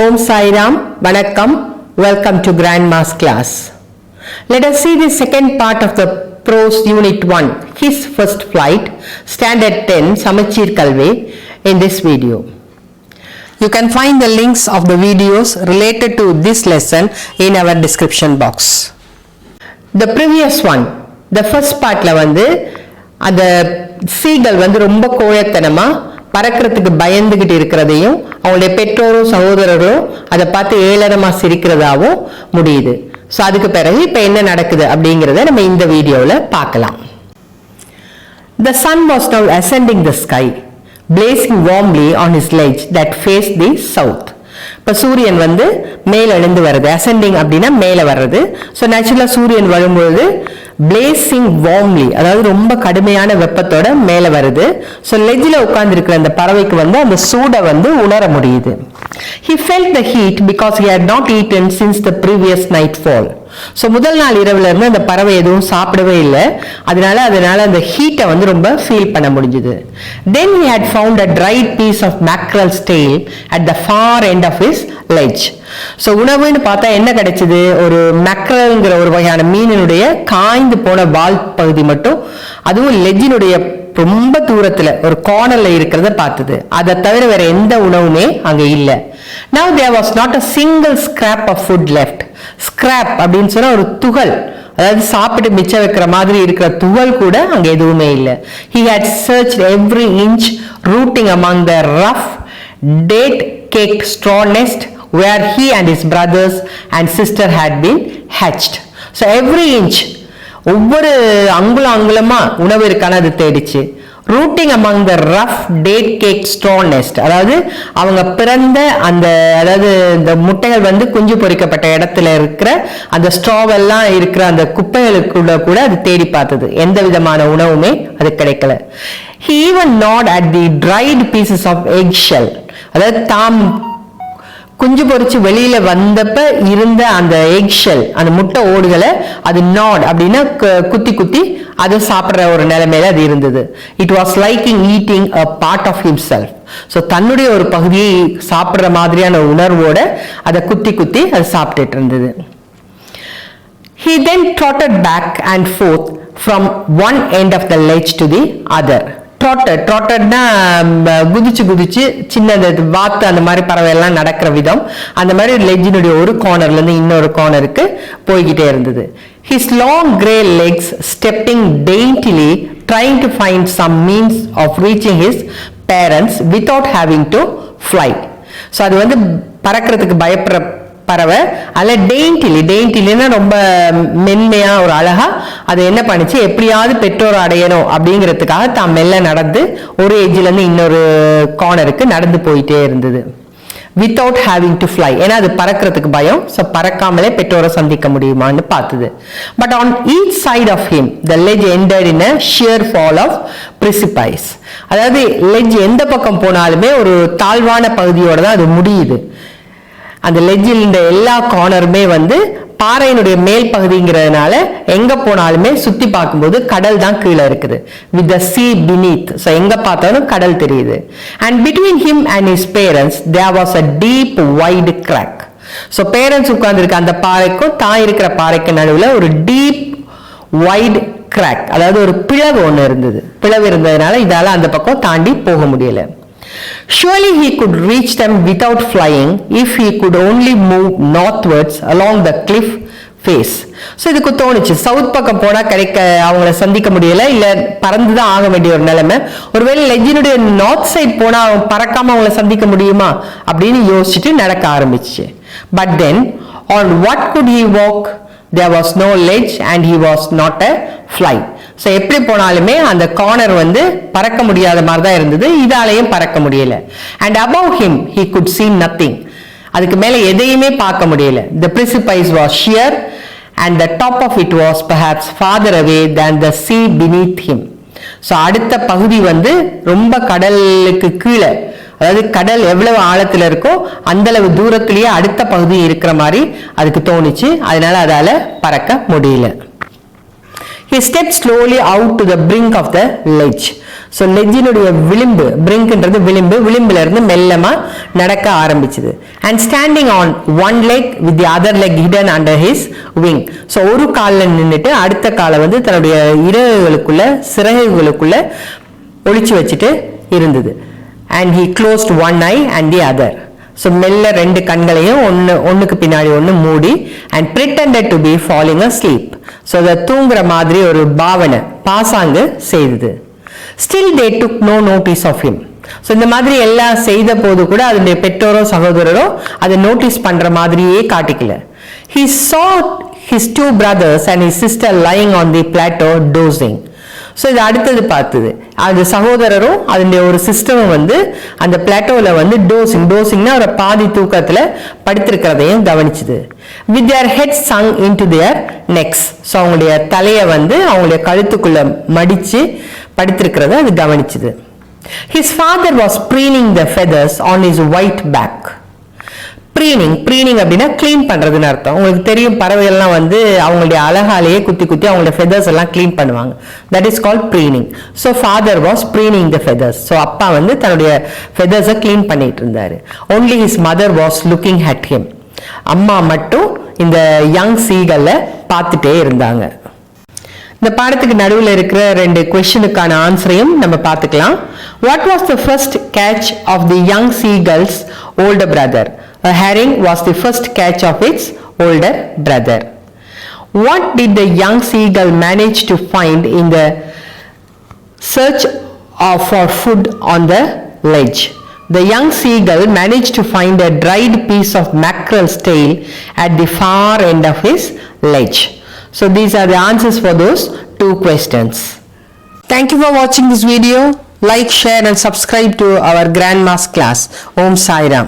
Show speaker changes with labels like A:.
A: Om Sai Ram, Vanakkam, welcome to Grandma's class. Let us see the second part of the prose unit 1, his first flight, standard 10, Samachir Kalve, in this video. You can find the links of the videos related to this lesson in our description box. The previous one, the first part la vandu அந்த சீகள் வந்து ரொம்ப கோழைத்தனமா பறக்கிறதுக்கு பயந்துகிட்டு இருக்கிறதையும் அவங்களுடைய பெற்றோரும் சகோதரரும் அதை பார்த்து ஏளனமா சிரிக்கிறதாவும் முடியுது. ஸோ அதுக்கு பிறகு இப்போ என்ன நடக்குது அப்படிங்கிறத நம்ம இந்த வீடியோவில் பார்க்கலாம். The sun was now ascending the sky, blazing warmly on his ledge that faced the south. இப்போ சூரியன் வந்து மேல எழுந்து வருது. அசெண்டிங் அப்படின்னா மேல வர்றது. ஸோ நேச்சுரலா சூரியன் வரும்பொழுது பிளேசிங் வார்ம்லி, அதாவது ரொம்ப கடுமையான வெப்பத்தோட மேல வருது. ஸோ லெஜ்ல உட்கார்ந்து இருக்கிற அந்த பறவைக்கு வந்து அந்த சூடை வந்து உணர முடியுது. He felt the heat because he had not eaten since the previous nightfall. So முதல் நாள் இரவுல இருந்து அந்த பறவை எதுவும் சாப்பிடவே இல்லை. அதனால அந்த ஹீட்டை வந்து ரொம்ப ஃபீல் பண்ண முடிஞ்சுது. Then he had found a dried piece of mackerel's tail at the far end of his ledge. So உணவுன்னு பார்த்தா என்ன கிடைச்சது? ஒரு மேக்ரல்ங்கிற ஒரு வகையான மீனினுடைய காய்ந்து போன வால் பகுதி மட்டும், அதுவும் லெஜ்ஜினுடைய ரொம்ப தூரத்துல ஒரு கார்னர்ல இருக்கிறத பார்த்தது. அதை தவிர வேற எந்த உணவுமே அங்க இல்ல. Now there was not a single scrap of food left. Scrap அப்படின்னு சொன்னா ஒரு துகள், அதாவது சாப்பிட்டு மிச்சம் வைக்கிற மாதிரி இருக்கிற துகள் கூட அங்க எதுவுமே இல்ல. He had searched every inch, rooting among the rough, date-caked straw nest where he and his brothers and sister had been hatched. So every inch, ஒவ்வொரு அங்குலமா உணவு இருக்கான அது தேடிச்சு. Rooting among the rough dead cake straw nest, அதாவது அவங்க பிறந்த அந்த, அதாவது இந்த முட்டைகள் வந்து குஞ்சு பொறிக்கப்பட்ட இடத்துல இருக்கிற அந்த ஸ்ட்ராவெல்லாம் இருக்கிற அந்த குப்பைகளுக்குள்ள கூட அது தேடி பார்த்தது. எந்த விதமான உணவுமே அது கிடைக்கல. He even gnawed at the dried pieces of eggshell, அதாவது தாம் குஞ்சு பொறிச்சு வெளியில வந்தப்ப இருந்த அந்த எக்ஷெல், அந்த முட்டை ஓடுகளை அது நாட் அப்படின்னா குத்தி குத்தி அதை சாப்பிட்ற ஒரு நிலைமையில அது இருந்தது. It was liking eating a part of himself. So தன்னுடைய ஒரு பகுதியை சாப்பிட்ற மாதிரியான உணர்வோட அதை குத்தி குத்தி அது சாப்பிட்டுட்டு இருந்தது. He then trotted back and forth from one end of the ledge to the other. ட்ராட்டட்னா குதிச்சு சின்ன வாத்து அந்த மாதிரி பறவை எல்லாம் நடக்கிற விதம், அந்த மாதிரி லெஜ்ஜினுடைய ஒரு கார்னர்ல இருந்து இன்னொரு கார்னருக்கு போய்கிட்டே இருந்தது. His long grey legs stepping daintily, trying to find some means of reaching his parents without having to fly. So அது வந்து பறக்கிறதுக்கு பயப்படுற பறவை. அதில் டெயின்டிலின்னா ரொம்ப மென்மையா ஒரு அழகா அது என்ன பண்ணிச்சு, எப்படியாவது பெற்றோர் அடையணும் அப்படிங்கிறதுக்காக தான் மெல்ல நடந்து ஒரு எஜ்ஜில இருந்து இன்னொரு கார்னருக்கு நடந்து போயிட்டே இருந்தது. வித்தவுட் ஹேவிங் டு ஃப்ளை, ஏன்னா அது பறக்கிறதுக்கு பயம். ஸோ பறக்காமலே பெற்றோரை சந்திக்க முடியுமான்னு பார்த்தது. But on each side of him the ledge ended in a sheer fall of precipice, அதாவது லெஜ் எந்த பக்கம் போனாலுமே ஒரு தாழ்வான பகுதியோட தான் அது முடியுது. அந்த லெஜ்ஜில் இந்த எல்லா கார்னருமே வந்து பாறையினுடைய மேல் பகுதிங்கிறதுனால எங்க போனாலுமே சுத்தி பார்க்கும்போது கடல் தான் கீழே இருக்குது. With the sea beneath, so எங்க பார்த்தாலும் கடல் தெரியுது. And between him and his parents there was a deep wide crack. So parents உட்கார்ந்துருக்க அந்த பாறைக்கும் தான் இருக்கிற பாறைக்கு நடுவில் ஒரு டீப் வைட் கிராக், அதாவது ஒரு பிளவு ஒன்று இருந்தது. பிளவு இருந்ததுனால இதால அந்த பக்கம் தாண்டி போக முடியல. Surely he could reach them without flying if he could only move northwards along the cliff face. So இதுக்கு தோணுச்சு, சவுத் பக்கம் போனா கிடைக்க அவங்கள சந்திக்க முடியல, இல்ல பறந்துதான் ஆக வேண்டிய ஒரு நிலைமை. ஒருவேளை லெஜ்ஜினுடைய நார்த் சைட் போனா அவங்க பறக்காம அவங்கள சந்திக்க முடியுமா அப்படின்னு யோசிச்சுட்டு நடக்க ஆரம்பிச்சு. But then on what could he walk? There was no ledge and he was not a fly. So எப்படி போனாலுமே அந்த கார்னர் வந்து பறக்க முடியாத மாதிரி தான் இருந்தது. இதாலையும் பறக்க முடியல. And above him he could see nothing. அதுக்கு மேல எதையுமே பார்க்க முடியல. The precipice was sheer and the top of it was perhaps farther away than the sea beneath him. So அடுத்த பகுதி வந்து ரொம்ப கடலுக்கு கீழே, அதாவது கடல் எவ்வளவு ஆழத்துல இருக்கோ அந்த அளவு தூரத்திலேயே அடுத்த பகுதி இருக்கிற மாதிரி அதுக்கு தோணுச்சு. அதனால அதால பறக்க முடியல. He stepped slowly out to the brink of the ledge. So லெஜ்ஜினுடைய விளிம்பு, பிரிங்க்ன்றது விளிம்பு, விளிம்புல இருந்து மெல்லமா நடக்க ஆரம்பிச்சது. And standing on one leg with the other leg hidden under his wing. So ஒரு காலில் நின்றுட்டு அடுத்த காலை வந்து தன்னுடைய இறகுகளுக்குள்ள, சிறகுகளுக்குள்ள ஒளிச்சு வச்சுட்டு இருந்தது. And he closed one eye and the other. So மெல்ல ரெண்டு கண்களையும் ஒன்றுக்கு பின்னாடி ஒன்று மூடி and pretended to be falling asleep. So அதை தூங்குற மாதிரி ஒரு பாவனை, பாசாங்கு செய்தது. Still they took no notice of him. So இந்த மாதிரி எல்லாம் செய்த போது கூட அதனுடைய பெற்றோரோ சகோதரரோ அதை நோட்டீஸ் பண்ற மாதிரியே காட்டிக்கல. He saw his two brothers and his sister lying on the plateau dozing. So இது அடுத்தது பார்த்தது, அது சகோதரரும் அதனுடைய ஒரு சிஸ்டரும் வந்து அந்த பிளாட்டோவில் வந்து டோசிங்னா ஒரு பாதி தூக்கத்தில் படுத்திருக்கிறதையும் கவனிச்சுது. With their head sunk into their necks. So அவங்களுடைய தலையை வந்து அவங்களுடைய கழுத்துக்குள்ள மடிச்சு படுத்திருக்கிறத அது கவனிச்சுது. His father was preening the feathers on his white back. Preening அப்படின்னா கிளீன் பண்றதுன்னு அர்த்தம். உங்களுக்கு தெரியும், பறவைகள்லாம் வந்து அவங்களுடைய அழகாலேயே குத்தி குத்தி அவங்களுடைய ஃபெதர்ஸ் எல்லாம் கிளீன் பண்ணுவாங்க. That is called preening. So father was preening the feathers. So அப்பா வந்து தன்னுடைய ஃபெதர்ஸை கிளீன் பண்ணிட்டு இருந்தாரு. Only his mother was looking at him. அம்மா மட்டும் இந்த யங் சீகல்ல பார்த்துட்டே இருந்தாங்க. இந்த பாடத்துக்கு நடுவில் இருக்கிற ரெண்டு கொஸ்டினுக்கான ஆன்சரையும் நம்ம பார்த்துக்கலாம். What was the first catch of the young seagulls older brother? A herring was the first catch of its older brother. What did the young seagull manage to find in the search for food on the ledge? The young seagull managed to find a dried piece of mackerel's tail at the far end of his ledge. So these are the answers for those two questions. Thank you for watching this video. Like, share and subscribe to our Grandma's class. Om Sai Ram.